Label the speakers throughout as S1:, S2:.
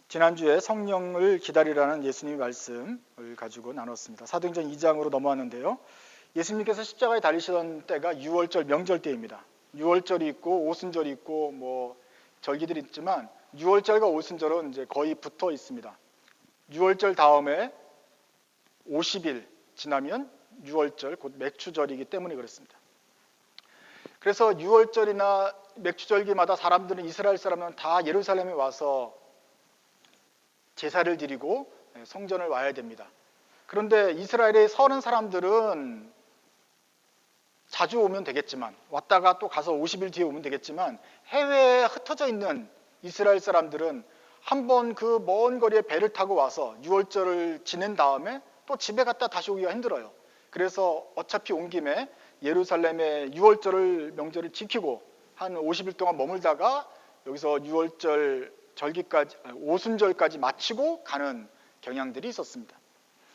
S1: 지난주에 성령을 기다리라는 예수님의 말씀을 가지고 나눴습니다. 사도행전 2장으로 넘어왔는데요. 예수님께서 십자가에 달리시던 때가 6월절 명절 때입니다. 6월절이 있고 오순절이 있고 절기들이 있지만 6월절과 오순절은 이제 거의 붙어 있습니다. 6월절 다음에 50일 지나면 6월절 곧 맥추절이기 때문에 그렇습니다. 그래서 6월절이나 맥추절기마다 사람들은 이스라엘 사람은 다 예루살렘에 와서 제사를 드리고 성전을 와야 됩니다. 그런데 이스라엘에 서는 사람들은 자주 오면 되겠지만 왔다가 또 가서 50일 뒤에 오면 되겠지만 해외에 흩어져 있는 이스라엘 사람들은 한번 그 먼 거리에 배를 타고 와서 6월절을 지낸 다음에 또 집에 갔다 다시 오기가 힘들어요. 그래서 어차피 온 김에 예루살렘의 6월절을 명절을 지키고 한 50일 동안 머물다가 여기서 6월절 절기까지 오순절까지 마치고 가는 경향들이 있었습니다.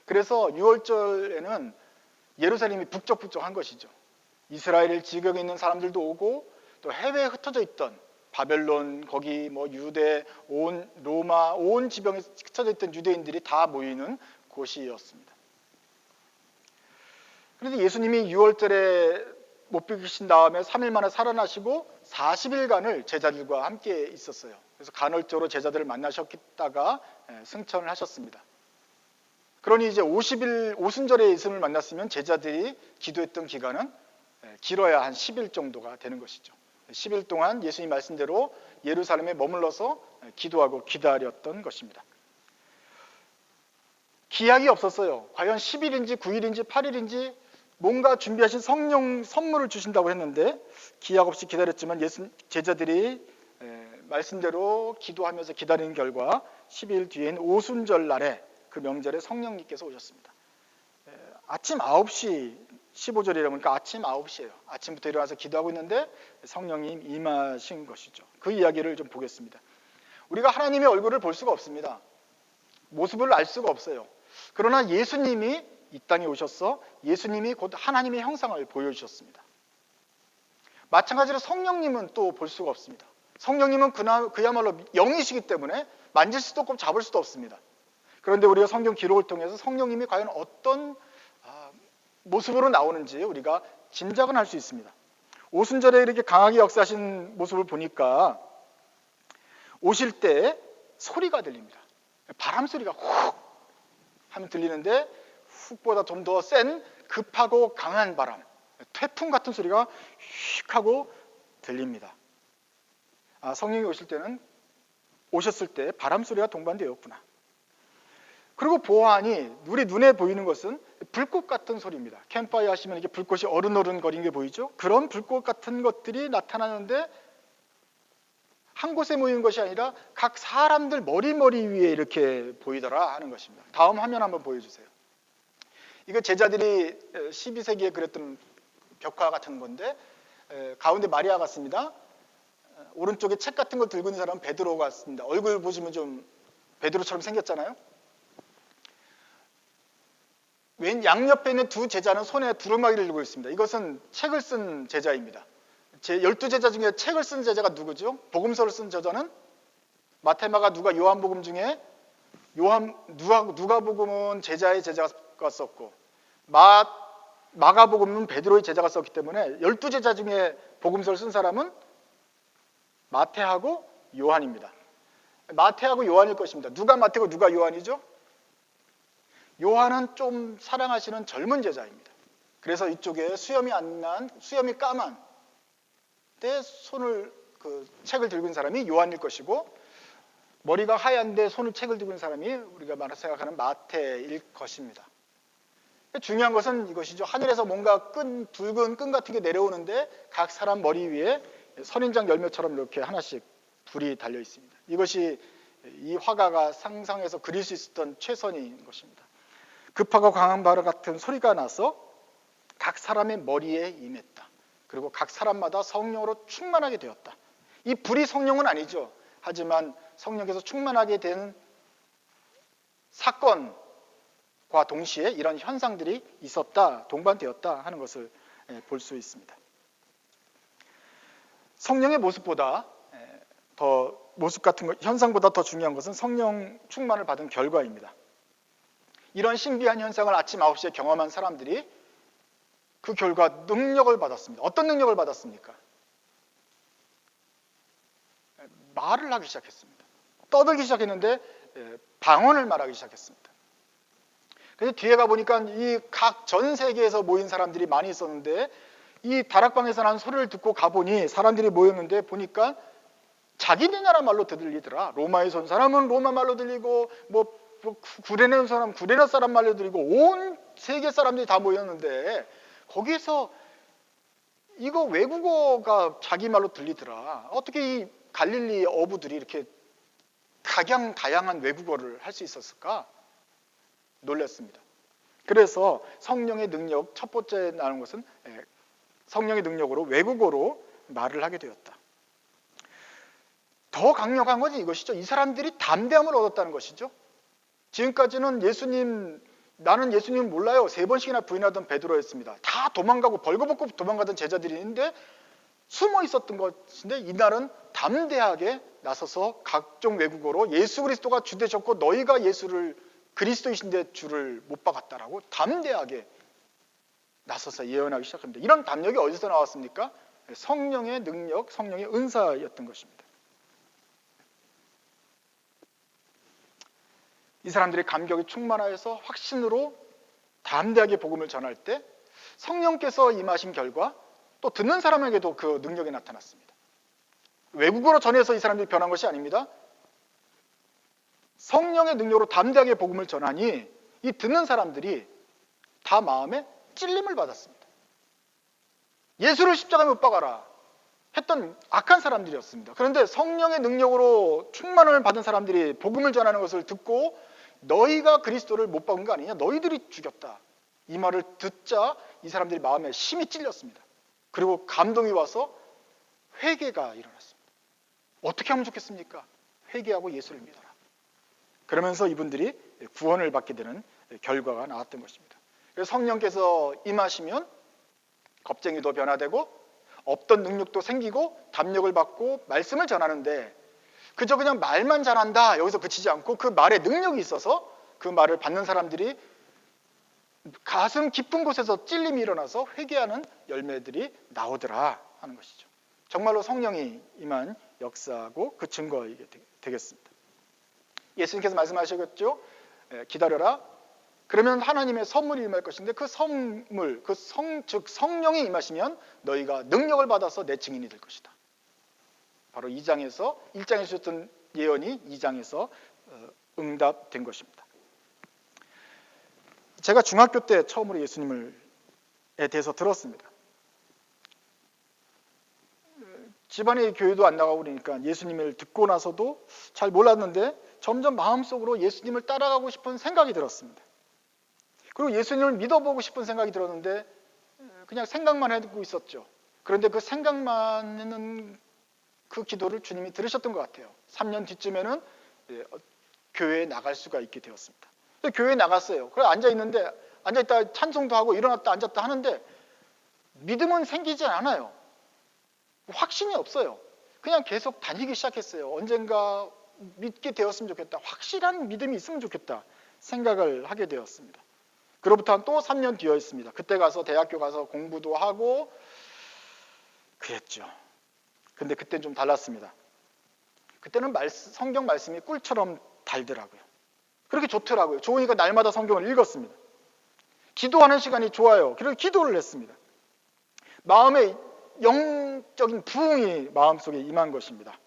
S1: 그래서 6월절에는 예루살렘이 북적북적한 것이죠. 이스라엘 지경에 있는 사람들도 오고 또 해외에 흩어져 있던 바벨론 거기 유대 온 로마 온 지방에 흩어져 있던 유대인들이 다 모이는 곳이었습니다. 그런데 예수님이 6월절에 못 비기신 다음에 3일 만에 살아나시고 40일간을 제자들과 함께 있었어요. 그래서 간헐적으로 제자들을 만나셨다가 승천을 하셨습니다. 그러니 이제 50일 오순절에 예수님을 만났으면 제자들이 기도했던 기간은 길어야 한 10일 정도가 되는 것이죠. 10일 동안 예수님 말씀대로 예루살렘에 머물러서 기도하고 기다렸던 것입니다. 기약이 없었어요. 과연 10일인지 9일인지 8일인지 뭔가 준비하신 성령 선물을 주신다고 했는데 기약 없이 기다렸지만 제자들이 말씀대로 기도하면서 기다리는 결과 10일 뒤엔 오순절 날에 그 명절에 성령님께서 오셨습니다. 아침 9시 15절이라 보니까 아침 9시예요. 아침부터 일어나서 기도하고 있는데 성령님 임하신 것이죠. 그 이야기를 좀 보겠습니다. 우리가 하나님의 얼굴을 볼 수가 없습니다. 모습을 알 수가 없어요. 그러나 예수님이 이 땅에 오셔서 예수님이 곧 하나님의 형상을 보여주셨습니다. 마찬가지로 성령님은 또 볼 수가 없습니다. 성령님은 그야말로 영이시기 때문에 만질 수도 없고 잡을 수도 없습니다. 그런데 우리가 성경 기록을 통해서 성령님이 과연 어떤 모습으로 나오는지 우리가 짐작은 할 수 있습니다. 오순절에 이렇게 강하게 역사하신 모습을 보니까 오실 때 소리가 들립니다. 바람 소리가 훅 하면 들리는데 훅보다 좀 더 센 급하고 강한 바람, 태풍 같은 소리가 휙 하고 들립니다. 성령이 오셨을 때 바람 소리가 동반되었구나. 그리고 보아하니 우리 눈에 보이는 것은 불꽃 같은 소리입니다. 캠프파이어 하시면 이게 불꽃이 어른어른 거리는 게 보이죠? 그런 불꽃 같은 것들이 나타나는데 한 곳에 모이는 것이 아니라 각 사람들 머리 위에 이렇게 보이더라 하는 것입니다. 다음 화면 한번 보여주세요. 이거 제자들이 12세기에 그렸던 벽화 같은 건데 가운데 마리아 같습니다. 오른쪽에 책 같은 거 들고 있는 사람은 베드로 같습니다. 얼굴 보시면 좀 베드로처럼 생겼잖아요. 왼 양옆에 있는 두 제자는 손에 두루마기를 들고 있습니다. 이것은 책을 쓴 제자입니다. 제 12제자 중에 책을 쓴 제자가 누구죠? 복음서를 쓴 제자는 마태, 마가, 누가, 요한복음 중에 누가복음은 제자의 제자가 썼고 마가복음은 베드로의 제자가 썼기 때문에 12제자 중에 복음서를 쓴 사람은 마태하고 요한입니다. 마태하고 요한일 것입니다. 누가 마태고 누가 요한이죠? 요한은 좀 사랑하시는 젊은 제자입니다. 그래서 이쪽에 수염이 까만 때 책을 들고 있는 사람이 요한일 것이고 머리가 하얀데 책을 들고 있는 사람이 우리가 생각하는 마태일 것입니다. 중요한 것은 이것이죠. 하늘에서 뭔가 붉은 끈 같은 게 내려오는데 각 사람 머리 위에 선인장 열매처럼 이렇게 하나씩 불이 달려 있습니다. 이것이 이 화가가 상상해서 그릴 수 있었던 최선인 것입니다. 급하고 강한 바람 같은 소리가 나서 각 사람의 머리에 임했다. 그리고 각 사람마다 성령으로 충만하게 되었다. 이 불이 성령은 아니죠. 하지만 성령께서 충만하게 된 사건과 동시에 이런 현상들이 있었다, 동반되었다 하는 것을 볼 수 있습니다. 성령의 모습보다 더 모습 같은 거, 현상보다 더 중요한 것은 성령 충만을 받은 결과입니다. 이런 신비한 현상을 아침 9시에 경험한 사람들이 그 결과 능력을 받았습니다. 어떤 능력을 받았습니까? 말을 하기 시작했습니다. 떠들기 시작했는데 방언을 말하기 시작했습니다. 그래서 뒤에 가보니까 이 각 전 세계에서 모인 사람들이 많이 있었는데 이 다락방에서 난 소리를 듣고 가보니 사람들이 모였는데 보니까 자기네 나라 말로 들리더라. 로마에서 온 사람은 로마 말로 들리고 뭐 구레네 온 사람은 구레네 사람 말로 들리고 온 세계 사람들이 다 모였는데 거기에서 이거 외국어가 자기 말로 들리더라. 어떻게 이 갈릴리 어부들이 이렇게 다양한 외국어를 할 수 있었을까? 놀랐습니다. 그래서 성령의 능력, 첫 번째 나오는 것은 성령의 능력으로 외국어로 말을 하게 되었다. 더 강력한 것은 이것이죠. 이 사람들이 담대함을 얻었다는 것이죠. 지금까지는 나는 예수님 몰라요. 3번씩이나 부인하던 베드로였습니다. 다 도망가고 벌거벗고 도망가던 제자들이 있는데 숨어 있었던 것인데 이날은 담대하게 나서서 각종 외국어로 예수 그리스도가 주 되셨고 너희가 예수를 그리스도이신데 주를 못 박았다라고 담대하게 나서서 예언하기 시작합니다. 이런 담력이 어디서 나왔습니까? 성령의 능력, 성령의 은사였던 것입니다. 이 사람들이 감격이 충만하여서 확신으로 담대하게 복음을 전할 때 성령께서 임하신 결과 또 듣는 사람에게도 그 능력이 나타났습니다. 외국어로 전해서 이 사람들이 변한 것이 아닙니다. 성령의 능력으로 담대하게 복음을 전하니 이 듣는 사람들이 다 마음에 찔림을 받았습니다. 예수를 십자가에 못 박아라 했던 악한 사람들이었습니다. 그런데 성령의 능력으로 충만을 받은 사람들이 복음을 전하는 것을 듣고 너희가 그리스도를 못 박은 거 아니냐? 너희들이 죽였다. 이 말을 듣자 이 사람들이 마음에 심히 찔렸습니다. 그리고 감동이 와서 회개가 일어났습니다. 어떻게 하면 좋겠습니까? 회개하고 예수를 믿어라. 그러면서 이분들이 구원을 받게 되는 결과가 나왔던 것입니다. 그래서 성령께서 임하시면 겁쟁이도 변화되고 없던 능력도 생기고 담력을 받고 말씀을 전하는데 그저 그냥 말만 잘한다 여기서 그치지 않고 그 말에 능력이 있어서 그 말을 받는 사람들이 가슴 깊은 곳에서 찔림이 일어나서 회개하는 열매들이 나오더라 하는 것이죠. 정말로 성령이 임한 역사고 그 증거이게 되겠습니다. 예수님께서 말씀하셨죠. 기다려라. 그러면 하나님의 선물이 임할 것인데 그 선물, 즉 성령이 임하시면 너희가 능력을 받아서 내 증인이 될 것이다. 바로 1장에서 주셨던 예언이 2장에서 응답된 것입니다. 제가 중학교 때 처음으로 예수님에 대해서 들었습니다. 집안에 교회도 안 나가고 그러니까 예수님을 듣고 나서도 잘 몰랐는데 점점 마음속으로 예수님을 따라가고 싶은 생각이 들었습니다. 그리고 예수님을 믿어보고 싶은 생각이 들었는데 그냥 생각만 하고 있었죠. 그런데 그 생각만은 그 기도를 주님이 들으셨던 것 같아요. 3년 뒤쯤에는 교회에 나갈 수가 있게 되었습니다. 교회에 나갔어요. 그래 앉아있는데 앉아있다 찬송도 하고 일어났다 앉았다 하는데 믿음은 생기지 않아요. 확신이 없어요. 그냥 계속 다니기 시작했어요. 언젠가 믿게 되었으면 좋겠다. 확실한 믿음이 있으면 좋겠다 생각을 하게 되었습니다. 그로부터 또 3년 뒤였습니다. 그때 가서 대학교 가서 공부도 하고 그랬죠. 근데 그때는 좀 달랐습니다. 그때는 성경 말씀이 꿀처럼 달더라고요. 그렇게 좋더라고요. 좋으니까 날마다 성경을 읽었습니다. 기도하는 시간이 좋아요. 그래서 기도를 했습니다. 마음에 영적인 부흥이 마음속에 임한 것입니다.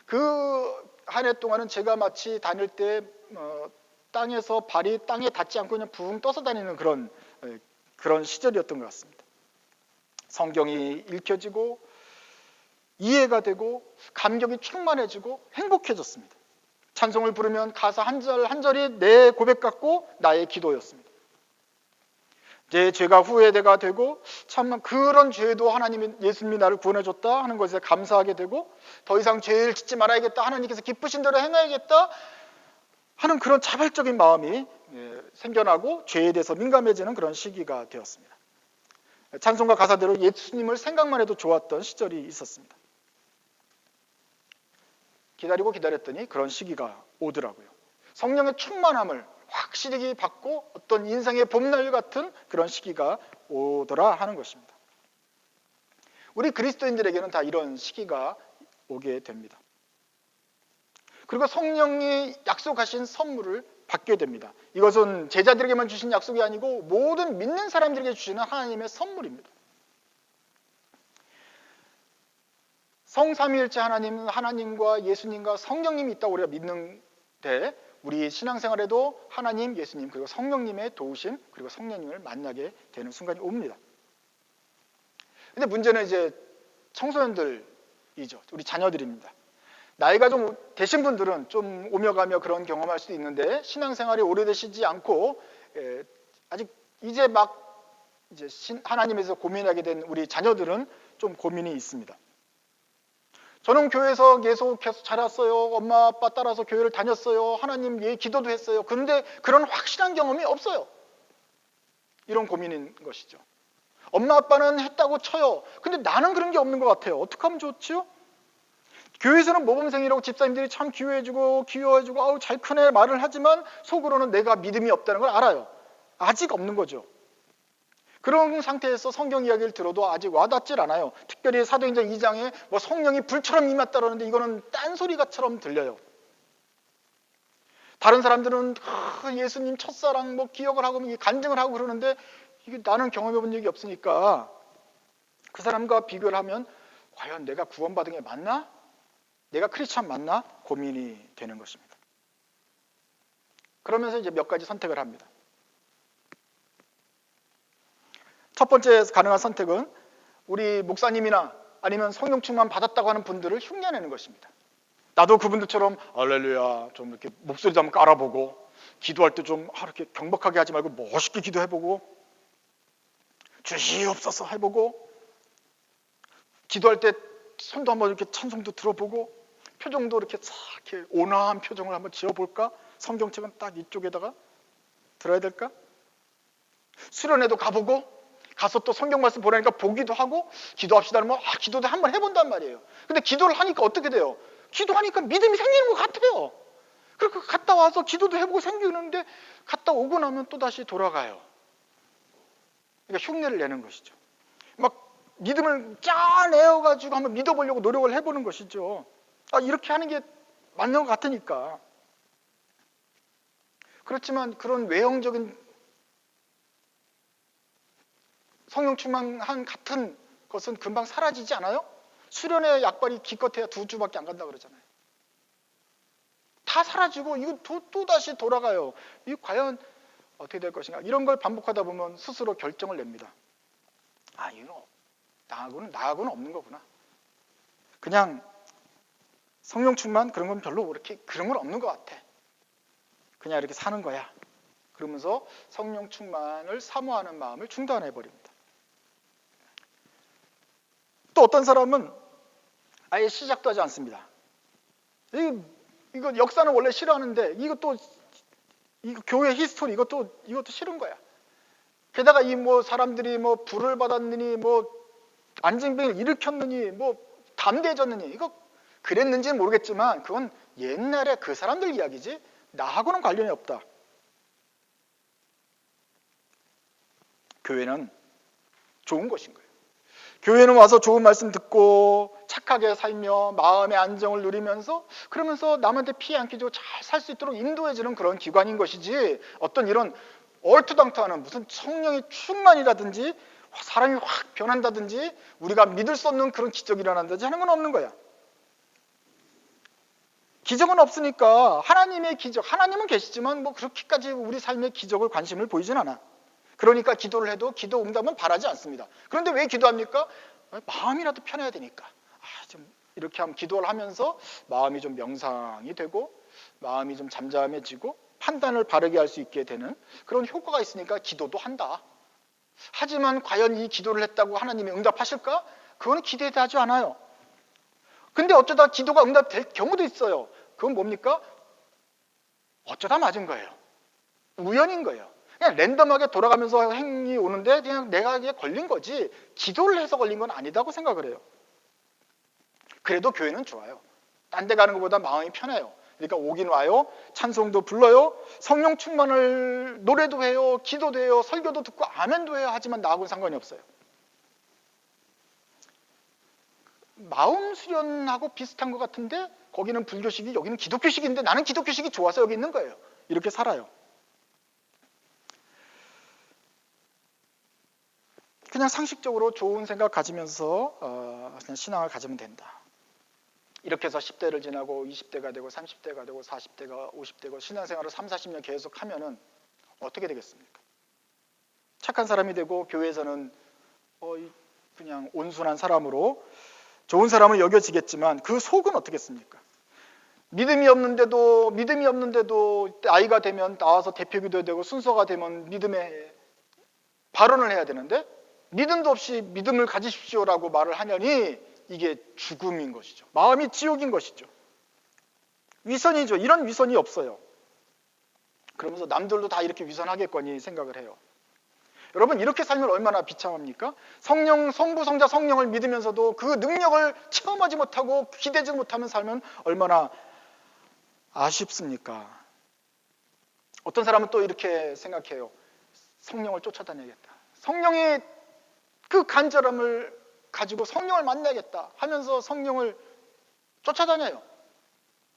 S1: 그 한 해 동안은 제가 마치 다닐 때 땅에서 발이 땅에 닿지 않고 그냥 붕 떠서 다니는 그런 시절이었던 것 같습니다. 성경이 읽혀지고 이해가 되고 감격이 충만해지고 행복해졌습니다. 찬송을 부르면 가사 한 절 한 절이 내 고백 같고 나의 기도였습니다. 내 죄가 후회가 되고 참 그런 죄도 하나님이 예수님이 나를 구원해줬다 하는 것에 감사하게 되고 더 이상 죄를 짓지 말아야겠다 하나님께서 기쁘신 대로 행해야겠다 하는 그런 자발적인 마음이 생겨나고 죄에 대해서 민감해지는 그런 시기가 되었습니다. 찬송가 가사대로 예수님을 생각만 해도 좋았던 시절이 있었습니다. 기다리고 기다렸더니 그런 시기가 오더라고요. 성령의 충만함을 확실히 받고 어떤 인생의 봄날 같은 그런 시기가 오더라 하는 것입니다. 우리 그리스도인들에게는 다 이런 시기가 오게 됩니다. 그리고 성령이 약속하신 선물을 받게 됩니다. 이것은 제자들에게만 주신 약속이 아니고 모든 믿는 사람들에게 주시는 하나님의 선물입니다. 성삼위일체 하나님은 하나님과 예수님과 성령님이 있다고 우리가 믿는데 우리 신앙생활에도 하나님, 예수님 그리고 성령님의 도우심 그리고 성령님을 만나게 되는 순간이 옵니다. 근데 문제는 이제 청소년들이죠. 우리 자녀들입니다. 나이가 좀 되신 분들은 좀 오며 가며 그런 경험할 수도 있는데 신앙생활이 오래되시지 않고 아직 이제 막 이제 하나님에서 고민하게 된 우리 자녀들은 좀 고민이 있습니다. 저는 교회에서 계속 자랐어요. 엄마 아빠 따라서 교회를 다녔어요. 하나님 기도도 했어요. 그런데 그런 확실한 경험이 없어요. 이런 고민인 것이죠. 엄마 아빠는 했다고 쳐요. 근데 나는 그런 게 없는 것 같아요. 어떻게 하면 좋지요? 교회에서는 모범생이라고 집사님들이 참 기여해주고 아우 잘 크네 말을 하지만 속으로는 내가 믿음이 없다는 걸 알아요. 아직 없는 거죠. 그런 상태에서 성경 이야기를 들어도 아직 와닿질 않아요. 특별히 사도행전 2장에 뭐 성령이 불처럼 임했다라는데 이거는 딴소리가처럼 들려요. 다른 사람들은 예수님 첫사랑 뭐 기억을 하고 간증을 하고 그러는데 이게 나는 경험해 본 적이 없으니까 그 사람과 비교를 하면 과연 내가 구원받은 게 맞나? 내가 크리스찬 맞나? 고민이 되는 것입니다. 그러면서 이제 몇 가지 선택을 합니다. 첫 번째 가능한 선택은 우리 목사님이나 아니면 성령 충만 받았다고 하는 분들을 흉내내는 것입니다. 나도 그분들처럼 할렐루야 좀 이렇게 목소리도 한번 깔아보고 기도할 때 좀 이렇게 경박하게 하지 말고 멋있게 기도해보고 주시옵소서 해보고 기도할 때 손도 한번 이렇게 찬송도 들어보고 표정도 이렇게 싹 이렇게 온화한 표정을 한번 지어볼까? 성경책은 딱 이쪽에다가 들어야 될까? 수련회도 가보고 가서 또 성경 말씀 보라니까 보기도 하고 기도합시다 하면 기도도 한번 해본단 말이에요. 근데 기도를 하니까 어떻게 돼요? 기도하니까 믿음이 생기는 것 같아요. 그렇게 갔다 와서 기도도 해보고 생기는데 갔다 오고 나면 또 다시 돌아가요. 그러니까 흉내를 내는 것이죠. 막 믿음을 짜내어가지고 한번 믿어보려고 노력을 해보는 것이죠. 이렇게 하는 게 맞는 것 같으니까. 그렇지만 그런 외형적인 성령 충만한 같은 것은 금방 사라지지 않아요? 수련회 약발이 기껏해야 2주밖에 안 간다 그러잖아요. 다 사라지고 이거 또 다시 돌아가요. 이거 과연 어떻게 될 것인가? 이런 걸 반복하다 보면 스스로 결정을 냅니다. 이거 나하고는 없는 거구나. 그냥 성령 충만 그런 건 별로 그런 건 없는 것 같아. 그냥 이렇게 사는 거야. 그러면서 성령 충만을 사모하는 마음을 중단해 버립니다. 또 어떤 사람은 아예 시작도 하지 않습니다. 이거 역사는 원래 싫어하는데 이거 교회 히스토리 이것도 싫은 거야. 게다가 사람들이 불을 받았느니 안진병을 일으켰느니 담대해졌느니 이거 그랬는지는 모르겠지만 그건 옛날에 그 사람들 이야기지 나하고는 관련이 없다. 교회는 좋은 것인 거예요. 교회는 와서 좋은 말씀 듣고 착하게 살며 마음의 안정을 누리면서 그러면서 남한테 피해 안 끼치고 잘 살 수 있도록 인도해주는 그런 기관인 것이지 어떤 이런 얼토당토하는 무슨 성령의 충만이라든지 사람이 확 변한다든지 우리가 믿을 수 없는 그런 기적이 일어난다든지 하는 건 없는 거야. 기적은 없으니까 하나님의 기적, 하나님은 계시지만 그렇게까지 우리 삶의 기적을 관심을 보이진 않아. 그러니까 기도를 해도 기도 응답은 바라지 않습니다. 그런데 왜 기도합니까? 마음이라도 편해야 되니까. 좀 이렇게 하면 기도를 하면서 마음이 좀 명상이 되고 마음이 좀 잠잠해지고 판단을 바르게 할 수 있게 되는 그런 효과가 있으니까 기도도 한다. 하지만 과연 이 기도를 했다고 하나님이 응답하실까? 그거는 기대도 하지 않아요. 근데 어쩌다 기도가 응답될 경우도 있어요. 그건 뭡니까? 어쩌다 맞은 거예요. 우연인 거예요. 그냥 랜덤하게 돌아가면서 행이 오는데 그냥 내가 이게 걸린 거지 기도를 해서 걸린 건 아니다고 생각을 해요. 그래도 교회는 좋아요. 딴 데 가는 것보다 마음이 편해요. 그러니까 오긴 와요. 찬송도 불러요. 성령 충만을 노래도 해요. 기도도 해요. 설교도 듣고 아멘도 해요. 하지만 나하고는 상관이 없어요. 마음 수련하고 비슷한 것 같은데 거기는 불교식이 여기는 기독교식인데 나는 기독교식이 좋아서 여기 있는 거예요. 이렇게 살아요. 그냥 상식적으로 좋은 생각 가지면서 그냥 신앙을 가지면 된다. 이렇게 해서 10대를 지나고 20대가 되고 30대가 되고 40대가 50대고 신앙생활을 3, 40년 계속 하면은 어떻게 되겠습니까? 착한 사람이 되고 교회에서는 그냥 온순한 사람으로 좋은 사람을 여겨지겠지만 그 속은 어떻겠습니까? 믿음이 없는데도 아이가 되면 나와서 대표기도 되고 순서가 되면 믿음의 발언을 해야 되는데 믿음도 없이 믿음을 가지십시오라고 말을 하냐니 이게 죽음인 것이죠. 마음이 지옥인 것이죠. 위선이죠. 이런 위선이 없어요. 그러면서 남들도 다 이렇게 위선하겠거니 생각을 해요. 여러분 이렇게 살면 얼마나 비참합니까? 성령, 성부, 성자, 성령을 믿으면서도 그 능력을 체험하지 못하고 기대지 못하면 살면 얼마나 아쉽습니까? 어떤 사람은 또 이렇게 생각해요. 성령을 쫓아다녀야겠다. 성령의 그 간절함을 가지고 성령을 만나야겠다 하면서 성령을 쫓아다녀요.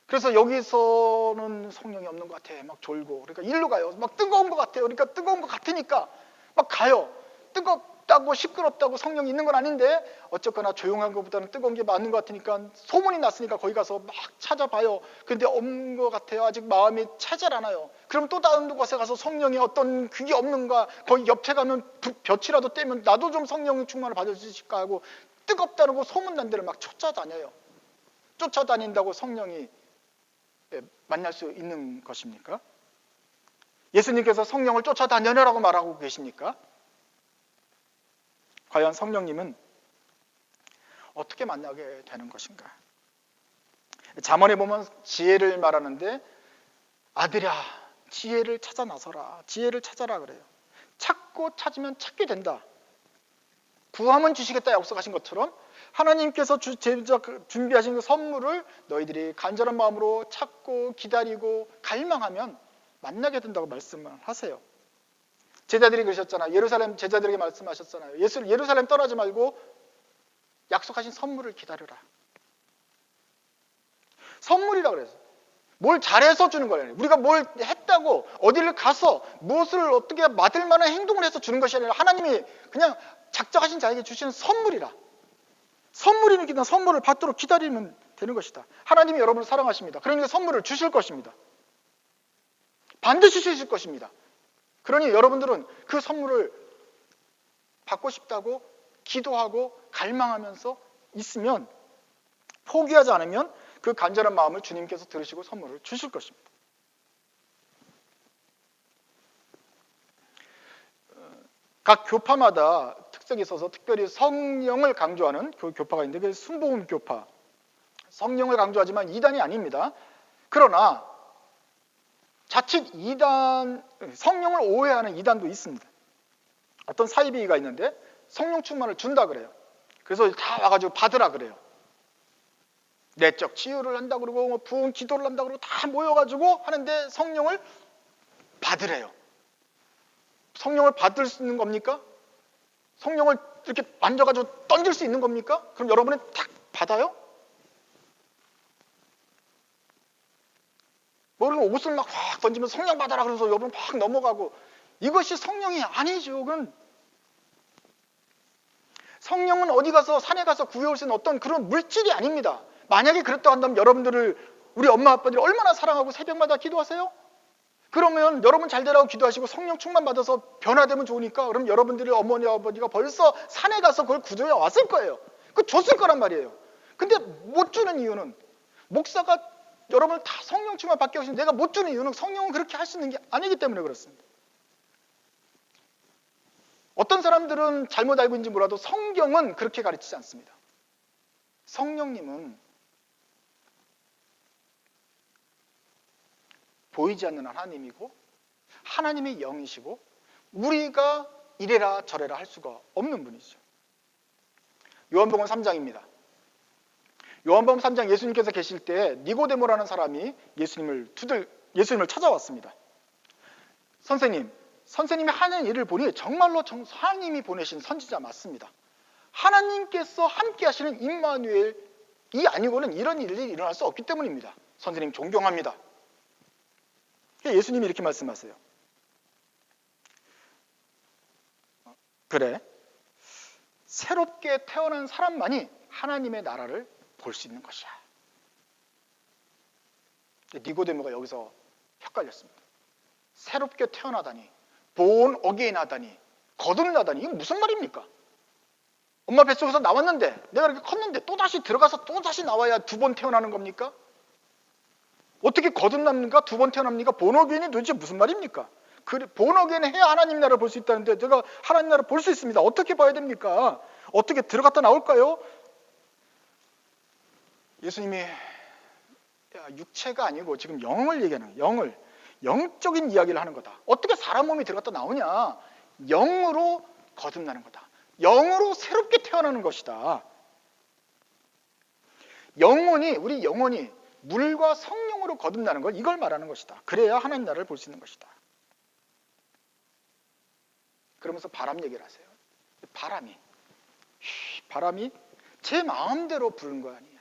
S1: 그래서 여기서는 성령이 없는 것 같아. 막 졸고. 그러니까 일로 가요. 막 뜨거운 것 같아요. 그러니까 뜨거운 것 같으니까 막 가요. 뜨겁다고 시끄럽다고 성령이 있는 건 아닌데 어쨌거나 조용한 것보다는 뜨거운 게 맞는 것 같으니까 소문이 났으니까 거기 가서 막 찾아봐요. 근데 없는 것 같아요. 아직 마음이 차질 않아요. 그럼 또 다른 곳에 가서 성령이 어떤 그게 없는가 거기 옆에 가면 볕이라도 떼면 나도 좀 성령 충만을 받을 수 있을까 하고 뜨겁다고 소문난 데를 막 쫓아다녀요. 쫓아다닌다고 성령이 만날 수 있는 것입니까? 예수님께서 성령을 쫓아다녀라고 말하고 계십니까? 과연 성령님은 어떻게 만나게 되는 것인가? 잠언에 보면 지혜를 말하는데 아들아 지혜를 찾아 나서라. 지혜를 찾아라 그래요. 찾고 찾으면 찾게 된다. 구하면 주시겠다 약속하신 것처럼 하나님께서 준비하신 그 선물을 너희들이 간절한 마음으로 찾고 기다리고 갈망하면 만나게 된다고 말씀을 하세요. 제자들이 그러셨잖아요. 예루살렘 제자들에게 말씀하셨잖아요. 예루살렘 떠나지 말고 약속하신 선물을 기다려라. 선물이라 그래서 뭘 잘해서 주는 거예요. 우리가 뭘 했다고 어디를 가서 무엇을 어떻게 맡을 만한 행동을 해서 주는 것이 아니라 하나님이 그냥 작정하신 자에게 주시는 선물이라. 선물이니까 선물을 받도록 기다리면 되는 것이다. 하나님이 여러분을 사랑하십니다. 그러니까 선물을 주실 것입니다. 반드시 주실 것입니다. 그러니 여러분들은 그 선물을 받고 싶다고 기도하고 갈망하면서 있으면 포기하지 않으면 그 간절한 마음을 주님께서 들으시고 선물을 주실 것입니다. 각 교파마다 특색이 있어서 특별히 성령을 강조하는 그 교파가 있는데 그게 순복음 교파. 성령을 강조하지만 이단이 아닙니다. 그러나 자칫 성령을 오해하는 이단도 있습니다. 어떤 사이비가 있는데 성령 충만을 준다 그래요. 그래서 다 와가지고 받으라 그래요. 내적 치유를 한다 그러고 뭐 부흥 기도를 한다 그러고 다 모여가지고 하는데 성령을 받으래요. 성령을 받을 수 있는 겁니까? 성령을 이렇게 만져가지고 던질 수 있는 겁니까? 그럼 여러분은 탁 받아요? 모르는 옷을 막 확 던지면 성령 받아라 그래서 여러분 확 넘어가고 이것이 성령이 아니죠. 그건 성령은 어디 가서 산에 가서 구해올 수 있는 어떤 그런 물질이 아닙니다. 만약에 그랬다 한다면 여러분들을 우리 엄마 아빠들이 얼마나 사랑하고 새벽마다 기도하세요? 그러면 여러분 잘 되라고 기도하시고 성령 충만 받아서 변화되면 좋으니까 그럼 여러분들이 어머니 아버지가 벌써 산에 가서 그걸 구조해 왔을 거예요. 그 줬을 거란 말이에요. 근데 못 주는 이유는 목사가 여러분을 다 성령 충만 받게 하시는 내가 못 주는 이유는 성령은 그렇게 할 수 있는 게 아니기 때문에 그렇습니다. 어떤 사람들은 잘못 알고 있는지 몰라도 성경은 그렇게 가르치지 않습니다. 성령님은 보이지 않는 하나님이고 하나님의 영이시고 우리가 이래라 저래라 할 수가 없는 분이죠. 요한복음 3장입니다. 요한복음 3장 예수님께서 계실 때 니고데모라는 사람이 예수님을 찾아왔습니다. 선생님이 하는 일을 보니 정말로 하나님이 보내신 선지자 맞습니다. 하나님께서 함께 하시는 임마누엘이 아니고는 이런 일이 일어날 수 없기 때문입니다. 선생님 존경합니다. 예수님이 이렇게 말씀하세요. 그래, 새롭게 태어난 사람만이 하나님의 나라를 볼 수 있는 것이야. 니고데모가 여기서 헷갈렸습니다. 새롭게 태어나다니, born again 하다니, 거듭나다니, 이게 무슨 말입니까? 엄마 뱃속에서 나왔는데, 내가 이렇게 컸는데 또다시 들어가서 또다시 나와야 두 번 태어나는 겁니까? 어떻게 거듭납니까? 두 번 태어납니까? born again이 도대체 무슨 말입니까? born again 해야 하나님 나라를 볼 수 있다는데 제가 하나님 나라를 볼 수 있습니다. 어떻게 봐야 됩니까? 어떻게 들어갔다 나올까요? 예수님이 육체가 아니고 지금 영을 얘기하는 거예요. 영적인 이야기를 하는 거다. 어떻게 사람 몸이 들어갔다 나오냐? 영으로 거듭나는 거다. 영으로 새롭게 태어나는 것이다. 우리 영혼이 물과 성령으로 거듭나는 것, 이걸 말하는 것이다. 그래야 하나님 나라를 볼 수 있는 것이다. 그러면서 바람 얘기를 하세요. 바람이 제 마음대로 부는 거 아니에요.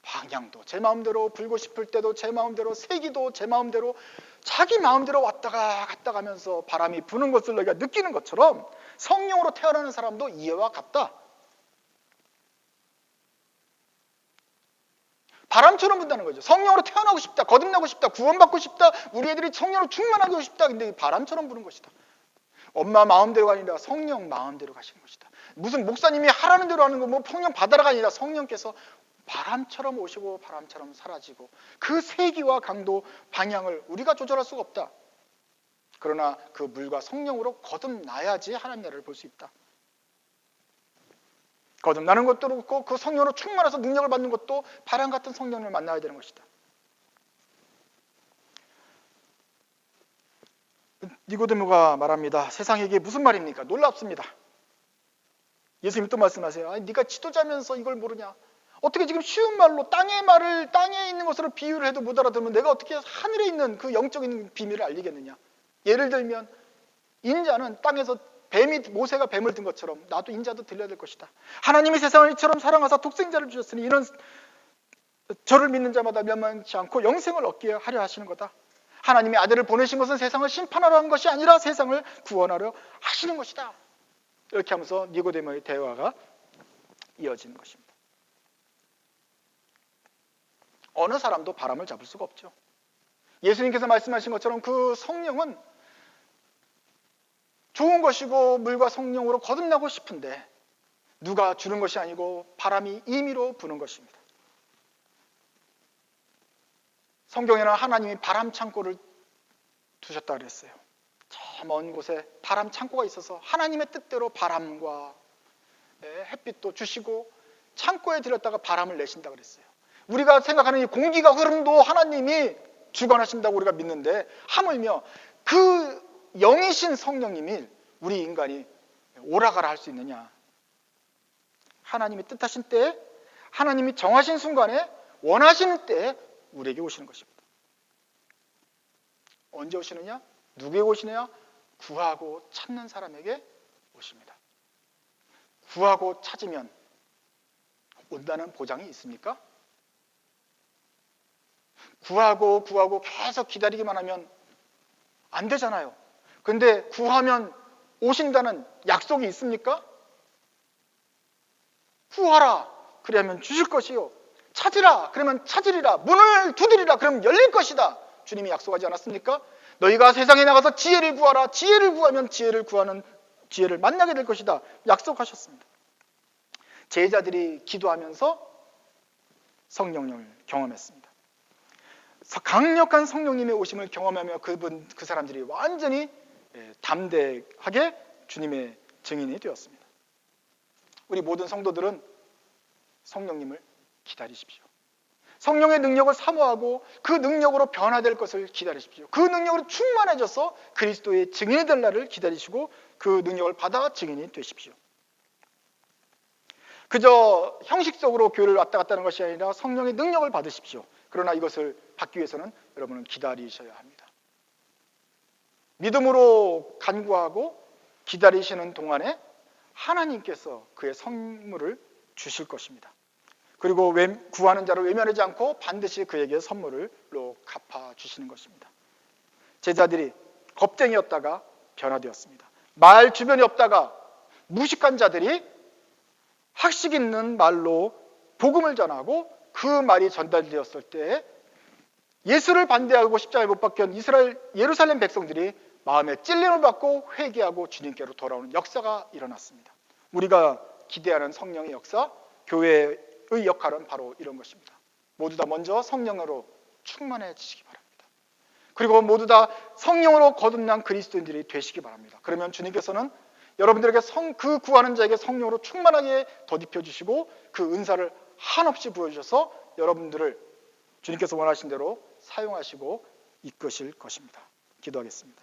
S1: 방향도 제 마음대로, 불고 싶을 때도 제 마음대로, 세기도 제 마음대로, 자기 마음대로 왔다가 갔다 가면서 바람이 부는 것을 너희가 느끼는 것처럼 성령으로 태어나는 사람도 이와 같다. 바람처럼 분다는 거죠. 성령으로 태어나고 싶다, 거듭나고 싶다, 구원받고 싶다, 우리 애들이 성령으로 충만하고 싶다. 근데 바람처럼 부는 것이다. 엄마 마음대로가 아니라 성령 마음대로 가시는 것이다. 무슨 목사님이 하라는 대로 하는 거, 뭐 성령 받아라가 아니라 성령께서 바람처럼 오시고 바람처럼 사라지고, 그 세기와 강도, 방향을 우리가 조절할 수가 없다. 그러나 그 물과 성령으로 거듭나야지 하나님 나라를 볼 수 있다. 거듭나는 것도 그렇고, 그 성령으로 충만해서 능력을 받는 것도 바람 같은 성령을 만나야 되는 것이다. 니고데모가 말합니다. 세상에 이게 무슨 말입니까? 놀랍습니다. 예수님이 또 말씀하세요. 아니, 네가 지도자면서 이걸 모르냐? 어떻게 지금 쉬운 말로 땅에 있는 것으로 비유를 해도 못 알아들으면 내가 어떻게 하늘에 있는 그 영적인 비밀을 알리겠느냐? 예를 들면 인자는 땅에서 모세가 뱀을 든 것처럼 나도 인자도 들려야 될 것이다. 하나님이 세상을 이처럼 사랑하사 독생자를 주셨으니 이는 저를 믿는 자마다 멸망치 않고 영생을 얻게 하려 하시는 거다. 하나님이 아들을 보내신 것은 세상을 심판하려 한 것이 아니라 세상을 구원하려 하시는 것이다. 이렇게 하면서 니고데모의 대화가 이어지는 것입니다. 어느 사람도 바람을 잡을 수가 없죠. 예수님께서 말씀하신 것처럼 그 성령은 좋은 것이고 물과 성령으로 거듭나고 싶은데 누가 주는 것이 아니고 바람이 임의로 부는 것입니다. 성경에는 하나님이 바람 창고를 두셨다 그랬어요. 저 먼 곳에 바람 창고가 있어서 하나님의 뜻대로 바람과 햇빛도 주시고 창고에 들였다가 바람을 내신다 그랬어요. 우리가 생각하는 이 공기가 흐름도 하나님이 주관하신다고 우리가 믿는데, 하물며 그 영이신 성령님이 우리 인간이 오라가라 할 수 있느냐? 하나님이 뜻하신 때에, 하나님이 정하신 순간에, 원하시는 때에 우리에게 오시는 것입니다. 언제 오시느냐? 누구에게 오시느냐? 구하고 찾는 사람에게 오십니다. 구하고 찾으면 온다는 보장이 있습니까? 구하고 계속 기다리기만 하면 안 되잖아요. 근데 구하면 오신다는 약속이 있습니까? 구하라, 그러면 주실 것이요. 찾으라, 그러면 찾으리라. 문을 두드리라, 그러면 열릴 것이다. 주님이 약속하지 않았습니까? 너희가 세상에 나가서 지혜를 구하라. 지혜를 구하면 지혜를 만나게 될 것이다. 약속하셨습니다. 제자들이 기도하면서 성령을 경험했습니다. 강력한 성령님의 오심을 경험하며 그 사람들이 완전히 담대하게 주님의 증인이 되었습니다. 우리 모든 성도들은 성령님을 기다리십시오. 성령의 능력을 사모하고 그 능력으로 변화될 것을 기다리십시오. 그 능력으로 충만해져서 그리스도의 증인이 될 날을 기다리시고 그 능력을 받아 증인이 되십시오. 그저 형식적으로 교회를 왔다 갔다 하는 것이 아니라 성령의 능력을 받으십시오. 그러나 이것을 받기 위해서는 여러분은 기다리셔야 합니다. 믿음으로 간구하고 기다리시는 동안에 하나님께서 그의 선물을 주실 것입니다. 그리고 구하는 자를 외면하지 않고 반드시 그에게 선물로 갚아주시는 것입니다. 제자들이 겁쟁이였다가 변화되었습니다. 말 주변이 없다가 무식한 자들이 학식 있는 말로 복음을 전하고 그 말이 전달되었을 때 예수를 반대하고 십자가에 못 박힌 예루살렘 백성들이 마음에 찔림을 받고 회개하고 주님께로 돌아오는 역사가 일어났습니다. 우리가 기대하는 성령의 역사, 교회의 역할은 바로 이런 것입니다. 모두 다 먼저 성령으로 충만해지시기 바랍니다. 그리고 모두 다 성령으로 거듭난 그리스도인들이 되시기 바랍니다. 그러면 주님께서는 여러분들에게 그 구하는 자에게 성령으로 충만하게 덧입혀 주시고 그 은사를 한없이 부어주셔서 여러분들을 주님께서 원하신 대로 사용하시고 이끄실 것입니다. 기도하겠습니다.